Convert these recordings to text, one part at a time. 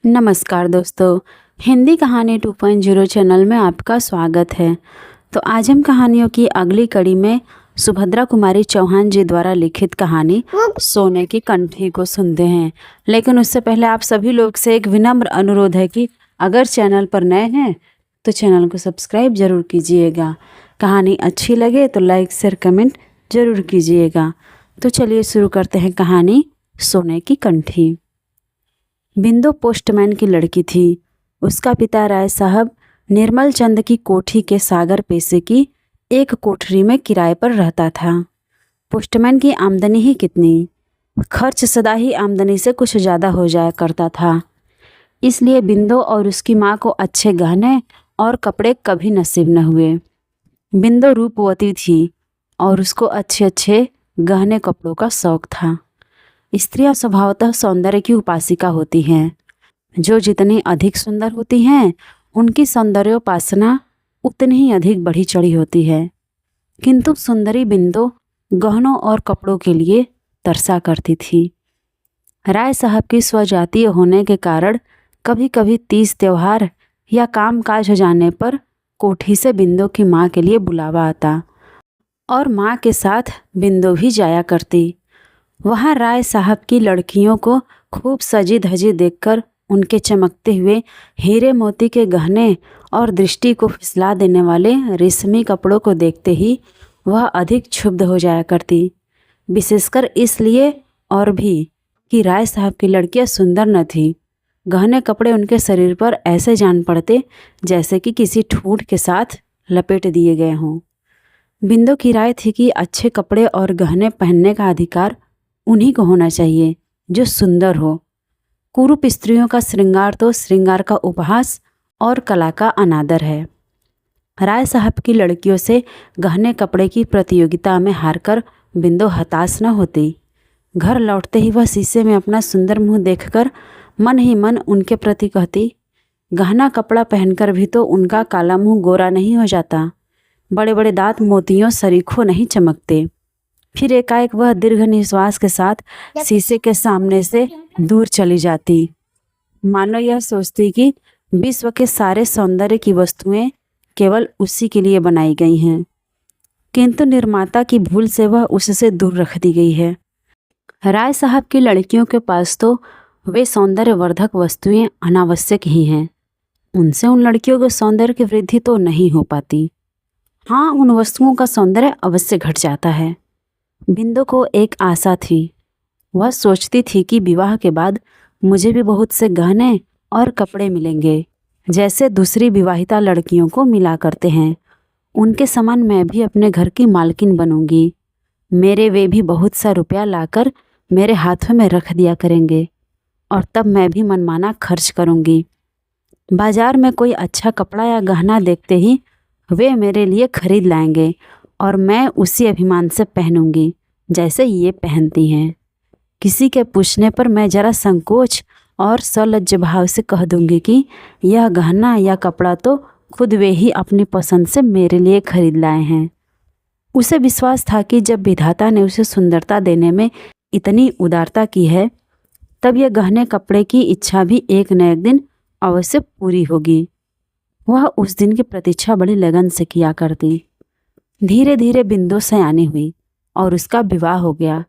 नमस्कार दोस्तों, हिंदी कहानी 2.0 चैनल में आपका स्वागत है। तो आज हम कहानियों की अगली कड़ी में सुभद्रा कुमारी चौहान जी द्वारा लिखित कहानी सोने की कंठी को सुनते हैं। लेकिन उससे पहले आप सभी लोग से एक विनम्र अनुरोध है कि अगर चैनल पर नए हैं तो चैनल को सब्सक्राइब जरूर कीजिएगा। कहानी अच्छी लगे तो लाइक शेयर कमेंट जरूर कीजिएगा। तो चलिए शुरू करते हैं कहानी सोने की कंठी। बिंदु पोस्टमैन की लड़की थी। उसका पिता राय साहब निर्मल चंद की कोठी के सागर पेशे की एक कोठरी में किराए पर रहता था। पोस्टमैन की आमदनी ही कितनी, खर्च सदा ही आमदनी से कुछ ज़्यादा हो जाया करता था। इसलिए बिंदु और उसकी माँ को अच्छे गहने और कपड़े कभी नसीब न हुए। बिंदु रूपवती थी और उसको अच्छे अच्छे गहने कपड़ों का शौक था। स्त्रियां स्वभावतः सौंदर्य की उपासिका होती हैं। जो जितनी अधिक सुंदर होती हैं उनकी सौंदर्योपासना उतनी ही अधिक बढ़ी चढ़ी होती है। किंतु सुंदरी बिंदु गहनों और कपड़ों के लिए तरसा करती थी। राय साहब की स्वजातीय होने के कारण कभी कभी तीज त्योहार या काम काज हो जाने पर कोठी से बिंदु की माँ के लिए बुलावा आता और माँ के साथ बिंदु भी जाया करती। वहाँ राय साहब की लड़कियों को खूब सजी धजी देखकर उनके चमकते हुए हीरे मोती के गहने और दृष्टि को फिसला देने वाले रेशमी कपड़ों को देखते ही वह अधिक क्षुब्ध हो जाया करती। विशेषकर इसलिए और भी कि राय साहब की लड़कियां सुंदर न थीं। गहने कपड़े उनके शरीर पर ऐसे जान पड़ते जैसे कि किसी ठूठ के साथ लपेट दिए गए हों। बिंदु की राय थी कि अच्छे कपड़े और गहने पहनने का अधिकार उन्हीं को होना चाहिए जो सुंदर हो। कुरूप स्त्रियों का श्रृंगार तो श्रृंगार का उपहास और कला का अनादर है। राय साहब की लड़कियों से गहने कपड़े की प्रतियोगिता में हारकर बिंदु हताश न होती। घर लौटते ही वह शीशे में अपना सुंदर मुंह देखकर मन ही मन उनके प्रति कहती, गहना कपड़ा पहनकर भी तो उनका काला मुंह गोरा नहीं हो जाता, बड़े बड़े दांत मोतियों सरीखों नहीं चमकते। फिर एकाएक वह दीर्घ निश्वास के साथ शीशे के सामने से दूर चली जाती, मानो यह सोचती कि विश्व के सारे सौंदर्य की वस्तुएं केवल उसी के लिए बनाई गई हैं, किंतु निर्माता की भूल से वह उससे दूर रख दी गई है। राय साहब की लड़कियों के पास तो वे सौंदर्यवर्धक वस्तुएं अनावश्यक ही हैं। उनसे उन लड़कियों के सौंदर्य की वृद्धि तो नहीं हो पाती। हाँ, उन वस्तुओं का सौंदर्य अवश्य घट जाता है। बिंदु को एक आशा थी। वह सोचती थी कि विवाह के बाद मुझे भी बहुत से गहने और कपड़े मिलेंगे, जैसे दूसरी विवाहिता लड़कियों को मिला करते हैं। उनके समान मैं भी अपने घर की मालकिन बनूंगी। मेरे वे भी बहुत सा रुपया लाकर मेरे हाथों में रख दिया करेंगे और तब मैं भी मनमाना खर्च करूंगी। बाजार में कोई अच्छा कपड़ा या गहना देखते ही वे मेरे लिए खरीद लाएंगे और मैं उसी अभिमान से पहनूंगी जैसे ये पहनती हैं। किसी के पूछने पर मैं जरा संकोच और सलज्ज भाव से कह दूंगी कि यह गहना या कपड़ा तो खुद वे ही अपनी पसंद से मेरे लिए खरीद लाए हैं। उसे विश्वास था कि जब विधाता ने उसे सुंदरता देने में इतनी उदारता की है, तब यह गहने कपड़े की इच्छा भी एक न एक दिन अवश्य पूरी होगी। वह उस दिन की प्रतीक्षा बड़ी लगन से किया करती। धीरे धीरे बिंदु सयानी हुई और उसका विवाह हो गया,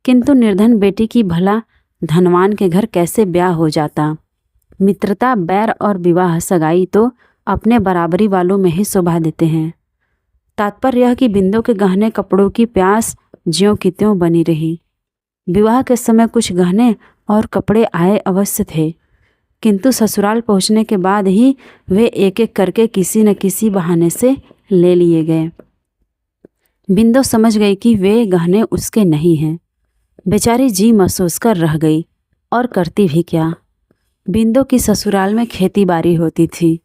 किंतु निर्धन बेटी की भला धनवान के घर कैसे ब्याह हो जाता। मित्रता, बैर और विवाह सगाई तो अपने बराबरी वालों में ही शोभा देते हैं। तात्पर्य यह कि बिंदु के गहने कपड़ों की प्यास ज्यों की त्यों बनी रही। विवाह के समय कुछ गहने और कपड़े आए अवश्य थे, किंतु ससुराल पहुंचने के बाद ही वे एक एक करके किसी न किसी बहाने से ले लिए गए। बिंदु समझ गई कि वे गहने उसके नहीं हैं। बेचारी जी महसूस कर रह गई और करती भी क्या। बिंदु की ससुराल में खेती बाड़ी होती थी।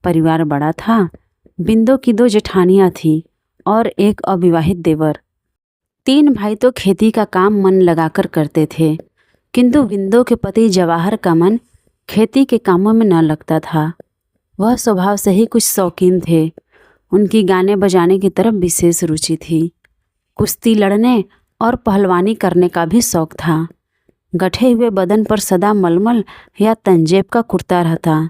परिवार बड़ा था। बिंदु की 2 जेठानियां थीं और एक अविवाहित देवर। 3 भाई तो खेती का काम मन लगाकर करते थे, किंतु बिंदु के पति जवाहर का मन खेती के कामों में न लगता था। वह स्वभाव से ही कुछ शौकीन थे। उनकी गाने बजाने की तरफ विशेष रुचि थी। कुश्ती लड़ने और पहलवानी करने का भी शौक था। गठे हुए बदन पर सदा मलमल या तंजेब का कुर्ता रहता।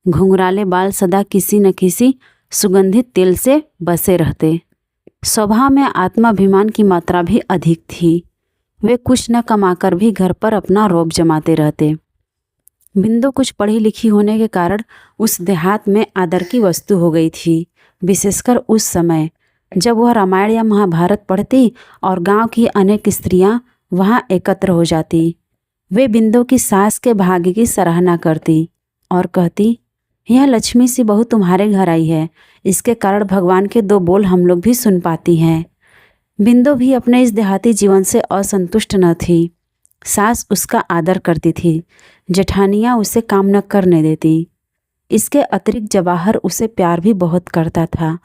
घुंघराले बाल सदा किसी न किसी सुगंधित तेल से बसे रहते। स्वभाव में आत्माभिमान की मात्रा भी अधिक थी। वे कुछ न कमाकर भी घर पर अपना रौब जमाते रहते। बिंदु कुछ पढ़ी लिखी होने के कारण उस देहात में आदर की वस्तु हो गई थी, विशेषकर उस समय जब वह रामायण या महाभारत पढ़ती और गांव की अनेक स्त्रियां वहां एकत्र हो जाती। वे बिंदु की सास के भाग्य की सराहना करती और कहती, यह लक्ष्मी सी बहू तुम्हारे घर आई है, इसके कारण भगवान के दो बोल हम लोग भी सुन पाती हैं। बिंदु भी अपने इस देहाती जीवन से असंतुष्ट न थी। सास उसका आदर करती थी, जेठानियाँ उसे काम न करने देती। इसके अतिरिक्त जवाहर उसे प्यार भी बहुत करता था।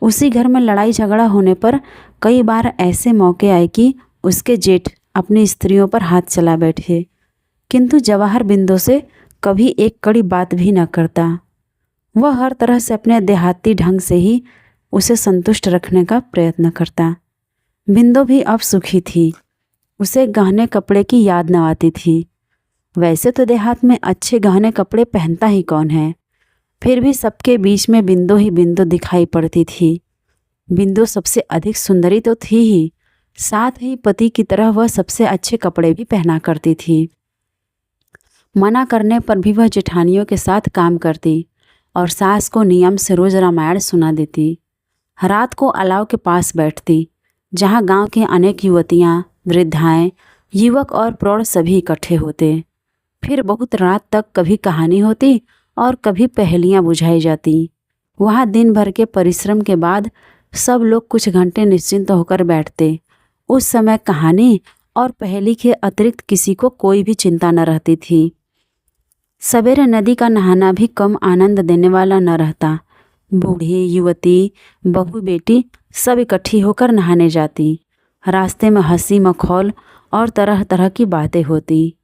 उसी घर में लड़ाई झगड़ा होने पर कई बार ऐसे मौके आए कि उसके जेठ अपनी स्त्रियों पर हाथ चला बैठे, किंतु जवाहर बिंदु से कभी एक कड़ी बात भी न करता। वह हर तरह से अपने देहाती ढंग से ही उसे संतुष्ट रखने का प्रयत्न करता। बिंदु भी अब सुखी थी। उसे गहने कपड़े की याद न आती थी। वैसे तो देहात में अच्छे गहने कपड़े पहनता ही कौन है, फिर भी सबके बीच में बिंदु ही बिंदु दिखाई पड़ती थी। बिंदु सबसे अधिक सुंदरी तो थी ही, साथ ही पति की तरह वह सबसे अच्छे कपड़े भी पहना करती थी। मना करने पर भी वह जेठानियों के साथ काम करती और सास को नियम से रोज रामायण सुना देती। रात को अलाव के पास बैठती, जहाँ गांव के अनेक युवतियाँ, वृद्धाएं, युवक और प्रौढ़ सभी इकट्ठे होते। फिर बहुत रात तक कभी कहानी होती और कभी पहेलियाँ बुझाई जाती। वहाँ दिन भर के परिश्रम के बाद सब लोग कुछ घंटे निश्चिंत होकर बैठते। उस समय कहानी और पहेली के अतिरिक्त किसी को कोई भी चिंता न रहती थी। सवेरे नदी का नहाना भी कम आनंद देने वाला न रहता। बूढ़ी, युवती, बहू, बेटी सब इकट्ठी होकर नहाने जाती। रास्ते में हंसी मखौल और तरह तरह की बातें होती।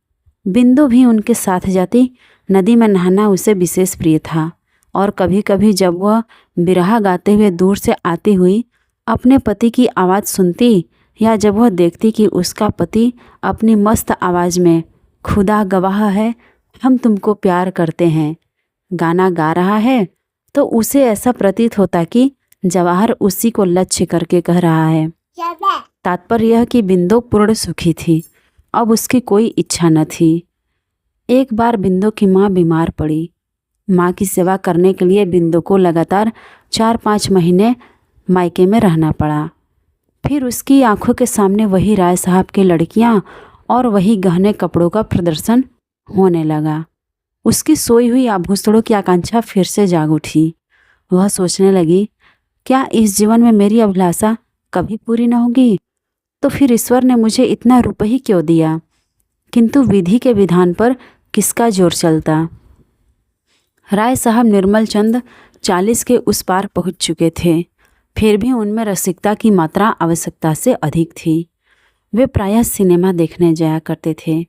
बिंदु भी उनके साथ जाती। नदी में नहाना उसे विशेष प्रिय था और कभी कभी जब वह बिरहा गाते हुए दूर से आती हुई अपने पति की आवाज़ सुनती या जब वह देखती कि उसका पति अपनी मस्त आवाज़ में खुदा गवाह है हम तुमको प्यार करते हैं गाना गा रहा है, तो उसे ऐसा प्रतीत होता कि जवाहर उसी को लक्ष्य करके कह रहा है। तात्पर्य यह कि बिंदु पूर्ण सुखी थी। अब उसकी कोई इच्छा न थी। एक बार बिंदु की माँ बीमार पड़ी। माँ की सेवा करने के लिए बिंदु को लगातार 4-5 महीने मायके में रहना पड़ा। फिर उसकी आंखों के सामने वही राय साहब की लड़कियाँ और वही गहने कपड़ों का प्रदर्शन होने लगा। उसकी सोई हुई आभूषणों की आकांक्षा फिर से जाग उठी। वह सोचने लगी, क्या इस जीवन में मेरी अभिलाषा कभी पूरी न होगी? तो फिर ईश्वर ने मुझे इतना रूप ही क्यों दिया? किंतु विधि के विधान पर किसका जोर चलता? राय साहब निर्मल चंद 40 के उस पार पहुंच चुके थे, फिर भी उनमें रसिकता की मात्रा आवश्यकता से अधिक थी। वे प्रायः सिनेमा देखने जाया करते थे,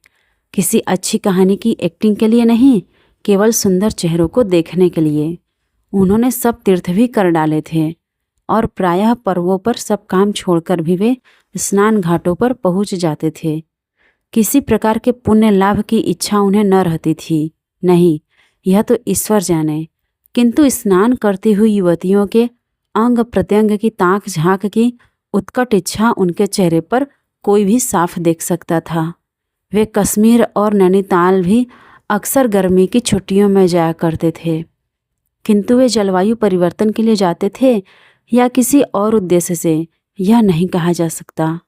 किसी अच्छी कहानी की एक्टिंग के लिए नहीं, केवल सुंदर चेहरों को देखने के लिए। उन्होंने सब तीर्थ भी कर डाले थे और प्रायः पर्वों पर सब काम छोड़कर भी वे स्नान घाटों पर पहुंच जाते थे। किसी प्रकार के पुण्य लाभ की इच्छा उन्हें न रहती थी, नहीं, यह तो ईश्वर जाने। किंतु स्नान करती हुई युवतियों के अंग प्रत्यंग की ताक झांक की उत्कट इच्छा उनके चेहरे पर कोई भी साफ देख सकता था। वे कश्मीर और नैनीताल भी अक्सर गर्मी की छुट्टियों में जाया करते थे, किंतु वे जलवायु परिवर्तन के लिए जाते थे या किसी और उद्देश्य से, यह नहीं कहा जा सकता।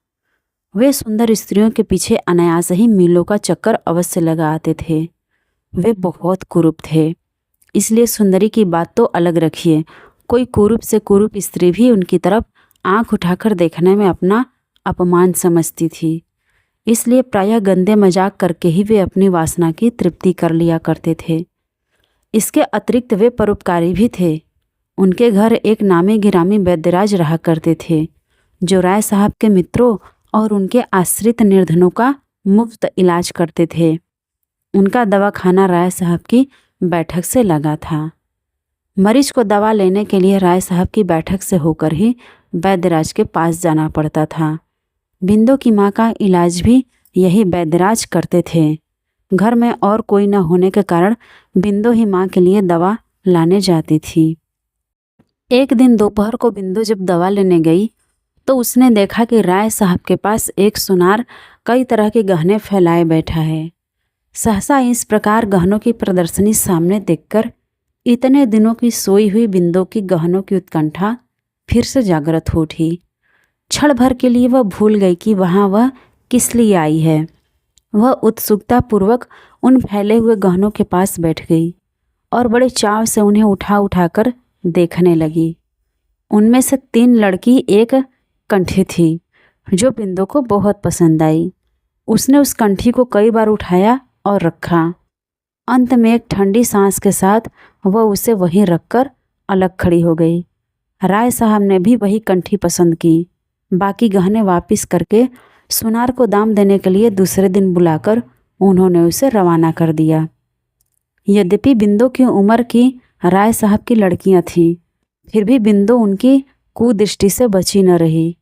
वे सुंदर स्त्रियों के पीछे अनायास ही मीलों का चक्कर अवश्य लगा आते थे। वे बहुत कुरूप थे, इसलिए सुंदरी की बात तो अलग रखिए, कोई कुरूप से कुरूप स्त्री भी उनकी तरफ आंख उठाकर देखने में अपना अपमान समझती थी। इसलिए प्रायः गंदे मजाक करके ही वे अपनी वासना की तृप्ति कर लिया करते थे। इसके अतिरिक्त वे परोपकारी भी थे। उनके घर एक नामी गिरामी वैद्यराज रहा करते थे, जो राय साहब के मित्रों और उनके आश्रित निर्धनों का मुफ्त इलाज करते थे। उनका दवाखाना राय साहब की बैठक से लगा था। मरीज को दवा लेने के लिए राय साहब की बैठक से होकर ही वैद्यराज के पास जाना पड़ता था। बिंदु की माँ का इलाज भी यही वैद्यराज करते थे। घर में और कोई न होने के कारण बिंदु ही माँ के लिए दवा लाने जाती थी। एक दिन दोपहर को बिंदु जब दवा लेने गई तो उसने देखा कि राय साहब के पास एक सुनार कई तरह के गहने फैलाए बैठा है। सहसा इस प्रकार गहनों की प्रदर्शनी सामने देखकर इतने दिनों की सोई हुई बिंदु की गहनों की उत्कंठा फिर से जागृत हो उठी। क्षण भर के लिए वह भूल गई कि वहाँ वह किस लिए आई है। वह उत्सुकता पूर्वक उन फैले हुए गहनों के पास बैठ गई और बड़े चाव से उन्हें उठा उठाकर देखने लगी। उनमें से 3 लड़की एक कंठी थी जो बिंदु को बहुत पसंद आई। उसने उस कंठी को कई बार उठाया और रखा। अंत में एक ठंडी सांस के साथ वह उसे वहीं रखकर अलग खड़ी हो गई। राय साहब ने भी वही कंठी पसंद की। बाकी गहने वापस करके सुनार को दाम देने के लिए दूसरे दिन बुलाकर उन्होंने उसे रवाना कर दिया। यद्यपि बिंदु की उम्र की राय साहब की लड़कियां थीं, फिर भी बिंदु उनकी कुदृष्टि से बची न रही।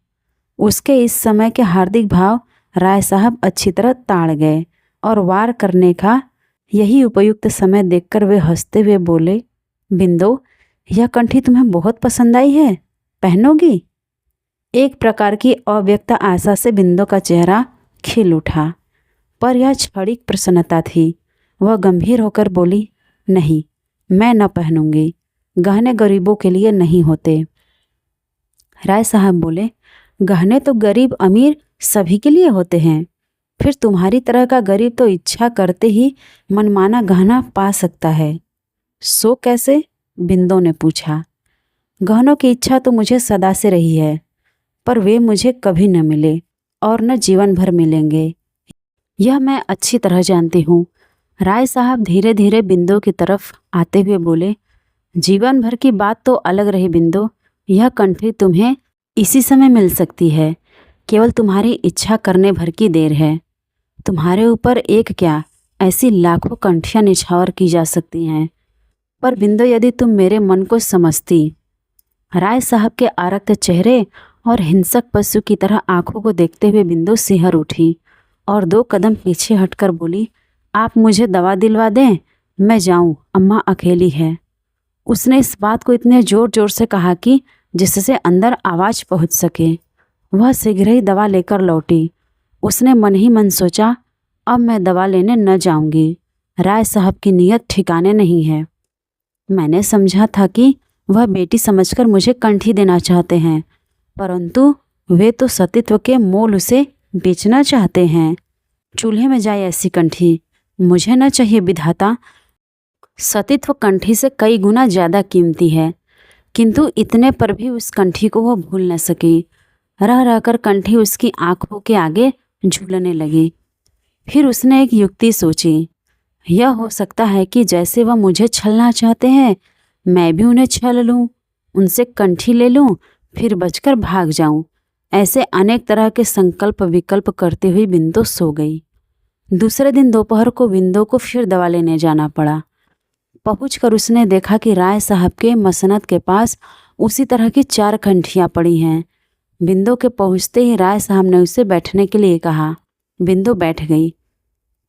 उसके इस समय के हार्दिक भाव राय साहब अच्छी तरह ताड़ गए और वार करने का यही उपयुक्त समय देखकर वे हंसते हुए बोले, बिंदु, यह कंठी तुम्हें बहुत पसंद आई है, पहनोगी? एक प्रकार की अव्यक्त आशा से बिंदु का चेहरा खिल उठा, पर यह क्षणिक प्रसन्नता थी। वह गंभीर होकर बोली, नहीं, मैं न पहनूंगी। गहने गरीबों के लिए नहीं होते। राय साहब बोले, गहने तो गरीब अमीर सभी के लिए होते हैं। फिर तुम्हारी तरह का गरीब तो इच्छा करते ही मनमाना गहना पा सकता है। सो कैसे? बिंदु ने पूछा। गहनों की इच्छा तो मुझे सदा से रही है, पर वे मुझे कभी न मिले और न जीवन भर मिलेंगे, यह मैं अच्छी तरह जानती हूँ। राय साहब धीरे धीरे बिंदु की तरफ आते हुए बोले, जीवन भर की बात तो अलग रही बिंदु, यह कंठी तुम्हें इसी समय मिल सकती है। केवल तुम्हारी इच्छा करने भर की देर है। तुम्हारे ऊपर एक क्या, ऐसी लाखों कंठियाँ निछावर की जा सकती हैं। पर बिंदु, यदि तुम मेरे मन को समझती। राय साहब के आरक्त चेहरे और हिंसक पशु की तरह आंखों को देखते हुए बिंदु सिहर उठी और 2 कदम पीछे हटकर बोली, आप मुझे दवा दिलवा दें, मैं जाऊं, अम्मा अकेली है। उसने इस बात को इतने जोर जोर से कहा कि जिससे अंदर आवाज़ पहुंच सके। वह शीघ्र ही दवा लेकर लौटी। उसने मन ही मन सोचा, अब मैं दवा लेने न जाऊंगी। राय साहब की नीयत ठिकाने नहीं है। मैंने समझा था कि वह बेटी समझकर मुझे कंठी देना चाहते हैं, परंतु वे तो सतीत्व के मोल उसे बेचना चाहते हैं। चूल्हे में जाए ऐसी कंठी मुझे न चाहिए विधाता। सतीत्व कंठी से कई गुना ज़्यादा कीमती है, किंतु इतने पर भी उस कंठी को वह भूल न सकी। रह रहकर कंठी उसकी आंखों के आगे झूलने लगी। फिर उसने एक युक्ति सोची। यह हो सकता है कि जैसे वह मुझे छलना चाहते हैं, मैं भी उन्हें छल लूँ, उनसे कंठी ले लूँ, फिर बचकर भाग जाऊँ। ऐसे अनेक तरह के संकल्प विकल्प करते हुए बिंदु सो गई। दूसरे दिन दोपहर को बिंदु को फिर दवा लेने जाना पड़ा। पहुंचकर उसने देखा कि राय साहब के मसनद के पास उसी तरह की 4 कंठियाँ पड़ी हैं। बिंदु के पहुंचते ही राय साहब ने उसे बैठने के लिए कहा। बिंदु बैठ गई।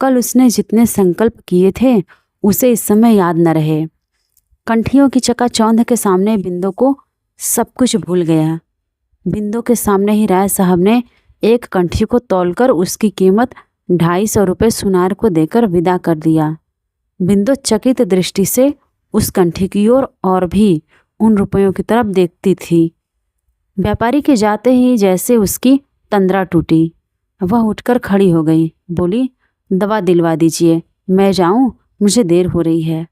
कल उसने जितने संकल्प किए थे उसे इस समय याद न रहे। कंठियों की चकाचौंध के सामने बिंदु को सब कुछ भूल गया। बिंदु के सामने ही राय साहब ने एक कंठी को तौलकर उसकी कीमत 250 रुपये सुनार को देकर विदा कर दिया। बिंदु चकित दृष्टि से उस कंठी की ओर और भी उन रुपयों की तरफ देखती थी। व्यापारी के जाते ही जैसे उसकी तंद्रा टूटी। वह उठकर खड़ी हो गई, बोली, दवा दिलवा दीजिए, मैं जाऊं, मुझे देर हो रही है।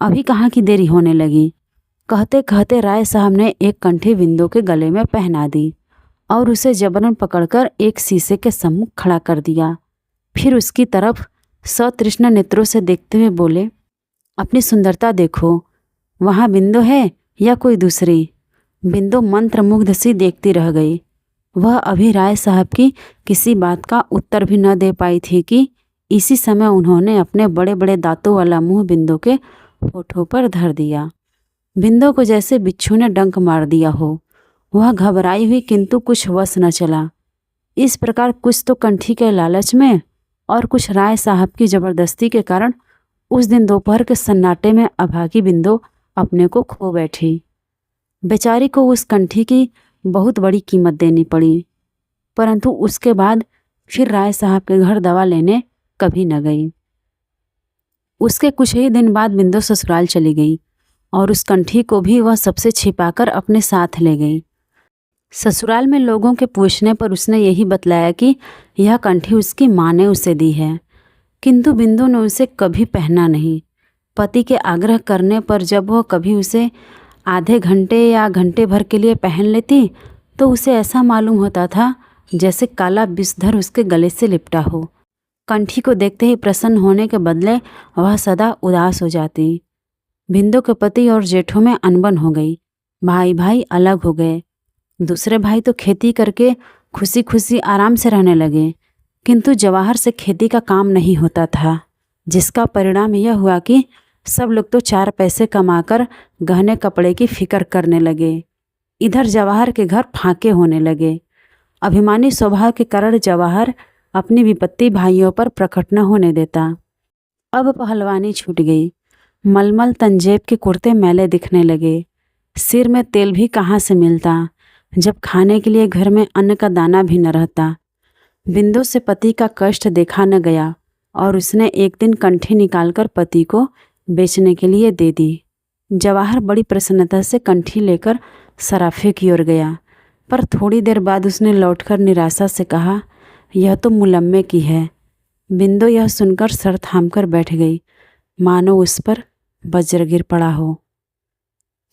अभी कहाँ की देरी होने लगी। कहते कहते राय साहब ने एक कंठी बिंदु के गले में पहना दी और उसे जबरन पकड़कर एक शीशे के सम्मुख खड़ा कर दिया। फिर उसकी तरफ सतृष्ण नेत्रों से देखते हुए बोले, अपनी सुंदरता देखो, वहाँ बिंदु है या कोई दूसरी? बिंदु मंत्रमुग्ध सी देखती रह गई। वह अभी राय साहब की किसी बात का उत्तर भी न दे पाई थी कि इसी समय उन्होंने अपने बड़े बड़े दांतों वाला मुंह बिंदु के होठों पर धर दिया। बिंदु को जैसे बिच्छू ने डंक मार दिया हो। वह घबराई हुई किंतु कुछ वश न चला। इस प्रकार कुछ तो कंठी के लालच में और कुछ राय साहब की ज़बरदस्ती के कारण उस दिन दोपहर के सन्नाटे में अभागी बिंदु अपने को खो बैठी। बेचारी को उस कंठी की बहुत बड़ी कीमत देनी पड़ी, परंतु उसके बाद फिर राय साहब के घर दवा लेने कभी न गई। उसके कुछ ही दिन बाद बिंदु ससुराल चली गई और उस कंठी को भी वह सबसे छिपाकर अपने साथ ले गई। ससुराल में लोगों के पूछने पर उसने यही बतलाया कि यह कंठी उसकी माँ ने उसे दी है, किंतु बिंदु ने उसे कभी पहना नहीं। पति के आग्रह करने पर जब वह कभी उसे आधे घंटे या घंटे भर के लिए पहन लेती तो उसे ऐसा मालूम होता था जैसे काला विषधर उसके गले से लिपटा हो। कंठी को देखते ही प्रसन्न होने के बदले वह सदा उदास हो जाती। बिंदु के पति और जेठों में अनबन हो गई। भाई भाई अलग हो गए। दूसरे भाई तो खेती करके खुशी खुशी आराम से रहने लगे, किंतु जवाहर से खेती का काम नहीं होता था, जिसका परिणाम यह हुआ कि सब लोग तो 4 पैसे कमाकर गहने कपड़े की फिक्र करने लगे। इधर जवाहर के घर फांके होने लगे। अभिमानी स्वभाव के कारण जवाहर अपनी विपत्ति भाइयों पर प्रकट न होने देता। अब पहलवानी छूट गई। मलमल तंजेब के कुर्ते मैले दिखने लगे। सिर में तेल भी कहाँ से मिलता, जब खाने के लिए घर में अन्न का दाना भी न रहता। बिंदु से पति का कष्ट देखा न गया और उसने एक दिन कंठी निकालकर पति को बेचने के लिए दे दी। जवाहर बड़ी प्रसन्नता से कंठी लेकर सराफे की ओर गया, पर थोड़ी देर बाद उसने लौटकर निराशा से कहा, यह तो मुलम्मे की है। बिंदु यह सुनकर सर थामकर बैठ गई, मानो उस पर वज्र गिर पड़ा हो।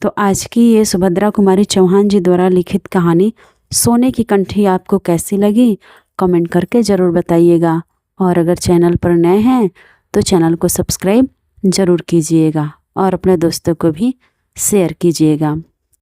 तो आज की ये सुभद्रा कुमारी चौहान जी द्वारा लिखित कहानी सोने की कंठी आपको कैसी लगी, कमेंट करके ज़रूर बताइएगा। और अगर चैनल पर नए हैं तो चैनल को सब्सक्राइब ज़रूर कीजिएगा और अपने दोस्तों को भी शेयर कीजिएगा।